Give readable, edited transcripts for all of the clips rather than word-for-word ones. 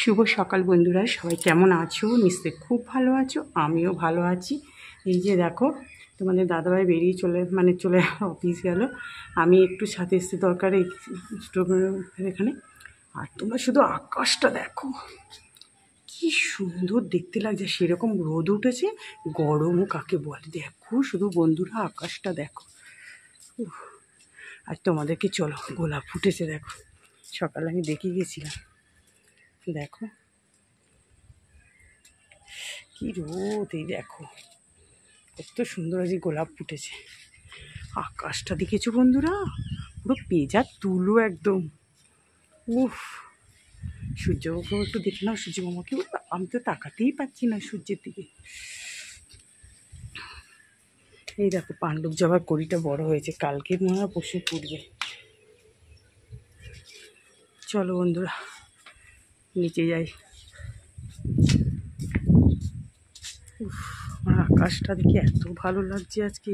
শুভ সকাল বন্ধুরা, সবাই কেমন আছো? নিশ্চয়ই খুব ভালো আছো, আমিও ভালো আছি। এই যে দেখো, তোমাদের দাদাভাই বেরিয়ে চলে অফিস গেল। আমি একটু সাথে এসতে দরকারে এখানে। আর তোমরা শুধু আকাশটা দেখো, কি সুন্দর দেখতে লাগছে। সেরকম রোদ উঠেছে, গরমও কাকে বলে দেখো শুধু বন্ধুরা, আকাশটা দেখো। আর তোমাদেরকে চলো, গোলাপ ফুটেছে দেখো, সকালে আমি দেখে গেছিলাম। দেখো কি রোদ, এই দেখো কত সুন্দর আজ গোলাপ ফুটেছে। আকাশটা দেখেছো বন্ধুরা, পুরো পেঁজা তুলো একদম। উফ, সূর্যবাবুকে একটু দেখে নাও, সূর্যমামাকে। আমি তো তাকাতেই পাচ্ছি না সূর্যের দিকে। এই দেখো পাণ্ডব জবার কড়িটা বড় হয়েছে, কালকে মনে হয় পরশু ফুটবে। চলো বন্ধুরা নিচে যাই। আমার আকাশটা দেখে এত ভালো লাগছে আজকে।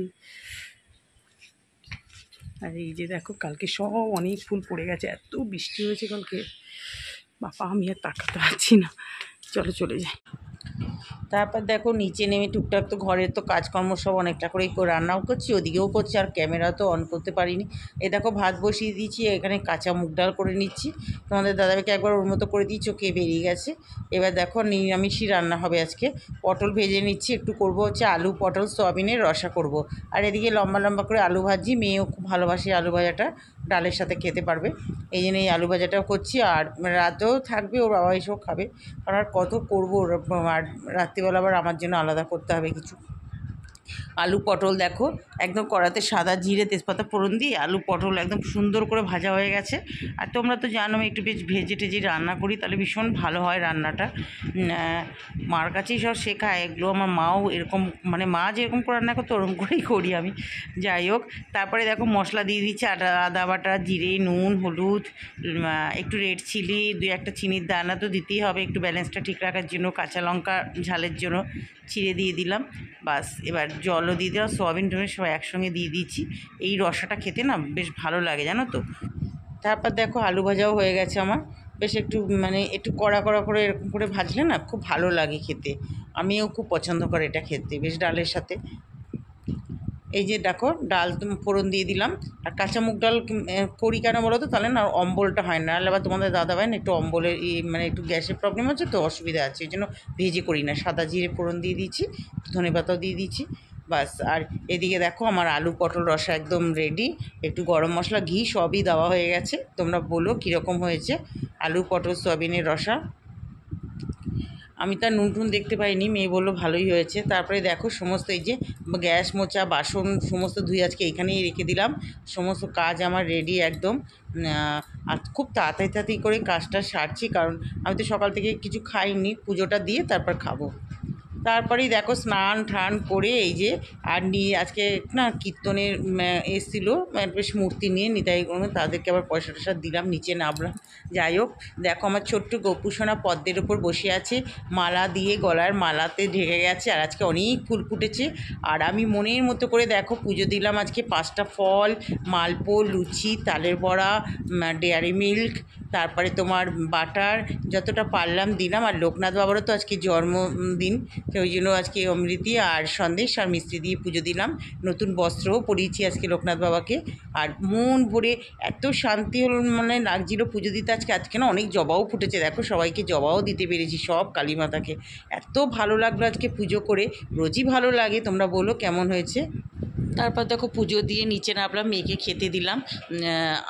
আর এই যে দেখো, কালকে সব অনেক ফুল পড়ে গেছে, এত বৃষ্টি হয়েছে কালকে, বাবা আমি আর তাকাতে পারছি না। চলো চলে যাই। তারপর দেখো নিচে নেমে টুকটাক তো ঘরের তো কাজকর্ম সব অনেকটা করেই রান্নাও করছি, ওদিকেও করছি, আর ক্যামেরা তো অন করতে পারিনি। এ দেখো ভাত বসিয়ে দিয়েছি, এখানে কাঁচা মুগ ডাল করে নিচ্ছি। তোমাদের দাদাভাইকে একবার ওর মতো করে দিয়েছি, ওকে বেরিয়ে গেছে। এবার দেখো নিরামিষই রান্না হবে আজকে। পটল ভেজে নিচ্ছি, একটু করব হচ্ছে আলু পটল সয়াবিনের রসা করব। আর এদিকে লম্বা লম্বা করে আলু ভাজি, মেয়েও খুব ভালোবাসে আলু ভাজাটা, ডালের সাথে খেতে পারবে, এই জন্য এই আলু ভাজাটাও করছি। আর রাতেও থাকবে, ওর বাবা এসেও খাবে। আর কত করবো, আর রাত্রিবেলা আবার আমার জন্য আলাদা করতে হবে কিছু। আলু পটল দেখো একদম কড়াতে সাদা জিরে তেজপাতা ফোড়ন দিয়ে আলু পটল একদম সুন্দর করে ভাজা হয়ে গেছে। আর তোমরা তো জানো আমি একটু বেশ ভেজে টেজে রান্না করি, তাহলে ভীষণ ভালো হয় রান্নাটা। মার কাছেই সব শেখা এগুলো, আমার মাও এরকম, মানে মা যেরকম করে রান্না করতো ওরকম করেই করি আমি। যাই হোক, তারপরে দেখো মশলা দিয়ে দিচ্ছি, আদা বাটা, জিরে, নুন, হলুদ, একটু রেড চিলি, 2-1 চিনির দানা তো দিতেই হবে একটু ব্যালেন্সটা ঠিক রাখার জন্য, কাঁচা লঙ্কা ঝালের জন্য চিড়ে দিয়ে দিলাম। বাস, এবার জলও দিয়ে দিলাম, সোয়াবিন টবিন সব একসঙ্গে দিয়ে দিচ্ছি। এই রসাটা খেতে না বেশ ভালো লাগে জানো তো। তারপর দেখো আলু ভাজাও হয়ে গেছে আমার, বেশ একটু মানে একটু কড়া কড়া করে এরকম করে ভাজলে না খুব ভালো লাগে খেতে। আমিও খুব পছন্দ করি এটা খেতে, বেশ ডালের সাথে। এই যে দেখো ডাল ফোড়ন দিয়ে দিলাম। আর কাঁচা মুগ ডাল করি কেন বলো তো, তাহলে না অম্বলটা হয় না। নাহলে আবার তোমাদের দাদাভাই না একটু অম্বলের মানে একটু গ্যাসের প্রবলেম আছে তো, অসুবিধা আছে, এই জন্য ভেজে করি না। সাদা জিরে ফোড়ন দিয়ে দিচ্ছি, ধনেপাতাও দিয়ে দিচ্ছি, বাস। আর এদিকে দেখো আমার আলু পটল রসা একদম রেডি, একটু গরম মশলা ঘি সবই দেওয়া হয়ে গেছে। তোমরা বলো কীরকম হয়েছে আলু পটল সয়াবিনের রসা। আমি তার নুন টুন দেখতে পাইনি, মেয়ে বললো ভালোই হয়েছে। তারপরে দেখো সমস্ত এই যে গ্যাস মোচা বাসন সমস্ত ধুয়ে আজকে এখানেই রেখে দিলাম। সমস্ত কাজ আমার রেডি একদম। আর খুব তাড়াতাড়ি করে কাজটা সারছি, কারণ আমি তো সকাল থেকে কিছু খাইনি, পুজোটা দিয়ে তারপর খাবো। তারপরেই দেখো স্নান টান করে এই যে, আর নিয়ে আজকে না কীর্তনের এসেছিলো বেশ মূর্তি নিয়ে নিতাই, তাদেরকে আবার পয়সা টয়সা দিলাম, নিচে নামলাম। যাই হোক, দেখো আমার ছোট্ট গোপুসোনা পদ্মের ওপর বসে আছে, মালা দিয়ে গলার মালাতে ঢেকে গেছে। আর আজকে অনেক ফুল ফুটেছে। আর আমি মনের মতো করে দেখো পুজো দিলাম আজকে 5টা ফল, মালপো, লুচি, তালের বড়া, ডেয়ারি মিল্ক, তারপরে তোমার বাটার, যতটা পারলাম দিলাম। আর লোকনাথ বাবারও তো আজকে জন্মদিন, ওই জন্য আজকে অমৃতি আর সন্দেশ আর মিষ্টি দিয়ে পুজো দিলাম। নতুন বস্ত্রও পরিয়েছি আজকে লোকনাথ বাবাকে। আর মন ভরে এত শান্তি হল, মানে লাগছিল পুজো দিতে। আজকে না অনেক জবাও ফুটেছে, দেখো সবাইকে জবাও দিতে পেরেছি, সব কালী মাতাকে। এত ভালো লাগলো আজকে পুজো করে, রোজই ভালো লাগে। তোমরা বলো কেমন হয়েছে। তারপর দেখো পুজো দিয়ে নিচে নামলাম, মেয়েকে খেতে দিলাম।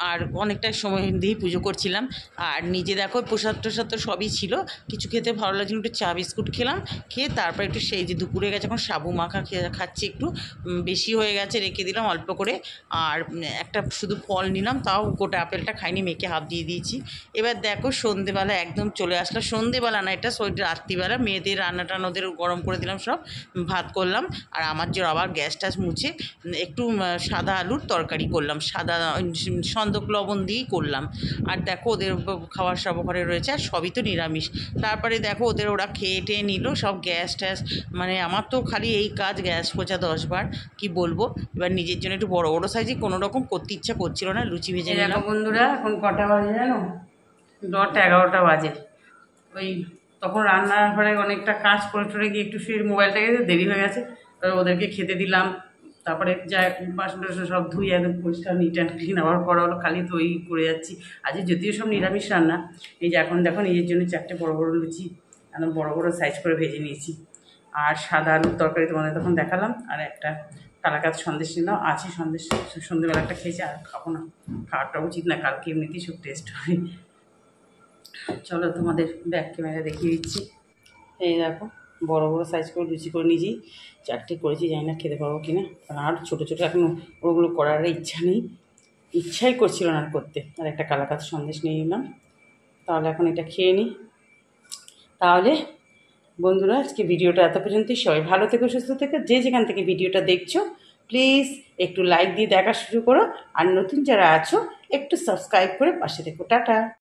আর অনেকটা সময় দিয়েই পুজো করছিলাম। আর নিজে দেখো প্রসাদ টোসাদ তো সবই ছিল, কিছু খেতে ভালো লাগছিল, একটু চা বিস্কুট খেলাম। খেয়ে তারপর একটু সেই যে দুপুরে গেছে এখন সাবু মাখা খাচ্ছি, একটু বেশি হয়ে গেছে রেখে দিলাম অল্প করে। আর একটা শুধু ফল নিলাম, তাও গোটা আপেলটা খাইনি, মেয়েকে হাফ দিয়ে দিয়েছি। এবার দেখো সন্ধেবেলা একদম চলে আসলো, সন্ধেবেলা না এটা রাত্রিবেলা, মেয়েদের রান্না টান্না ওদের গরম করে দিলাম, সব ভাত করলাম। আর আমার জন্য আবার গ্যাস ট্যাস মুছে একটু সাদা আলুর তরকারি করলাম, সাদা সন্দক লবণ দিয়েই করলাম। আর দেখো ওদের খাওয়ার সব ঘরে রয়েছে, আর সবই তো নিরামিষ। তারপরে দেখো ওদের ওরা খেয়ে টেয়ে নিল সব, গ্যাস ট্যাস, মানে আমার তো খালি এই কাজ, গ্যাস পোছা 10 বার, কি বলবো। এবার নিজের জন্য একটু বড় বড় সাইজে কোনো রকম করতে ইচ্ছা করছিল না, লুচি ভেজে নিলাম। বন্ধুরা এখন কটা বাজে জানো? 11টা বাজে। ওই তখন রান্নাঘরে অনেকটা কাজ করে টরে গিয়ে একটু শুয়ে মোবাইলটাকে দেরি হয়ে গেছে, এবার ওদেরকে খেতে দিলাম। তারপরে যা বাসন টাসন সব ধুয়ে একদম পরিষ্কার নিট অ্যান্ড ক্লিন আবার করা হলো, খালি তো ওই করে যাচ্ছি। আজ যদিও সব নিরামিষ রান্না। এই যে এখন দেখো নিজের জন্য 4টে বড় বড় লুচি একদম বড় বড় সাইজ করে ভেজে নিয়েছি। আর সাদা আলুর তরকারি তোমাদের তখন দেখালাম, আর একটা কালাকাঁদ সন্দেশ নিলাম, আছে সন্দেশ, সন্ধ্যেবেলা একটা খেয়েছি, আর খাবো না, খাওয়াটা উচিত না, কালকে এমনিতেই সব টেস্ট হয়। চলো তোমাদের ব্যাক ক্যামেরা দেখিয়ে দিচ্ছি। এই দেখো বড় বড় সাইজ করে লুচি করে নিয়েছি, 4টে করেছি, জানি না খেতে পারবো কিনা, আর ছোটো ছোটো এখনও ওগুলো করার ইচ্ছা নেই, ইচ্ছাই করছিল না আর করতে। আর একটা কালাকাঁদ সন্দেশ নিয়ে নিলাম। তাহলে এখন এটা খেয়ে নিই। তাহলে বন্ধুরা আজকে ভিডিওটা এত পর্যন্তই। সবাই ভালো থেকো, সুস্থ থেকো। যে যেখান থেকে ভিডিওটা দেখছো প্লিজ একটু লাইক দিয়ে দেখা শুরু করো, আর নতুন যারা আছো একটু সাবস্ক্রাইব করে পাশে থেকো। টাটা।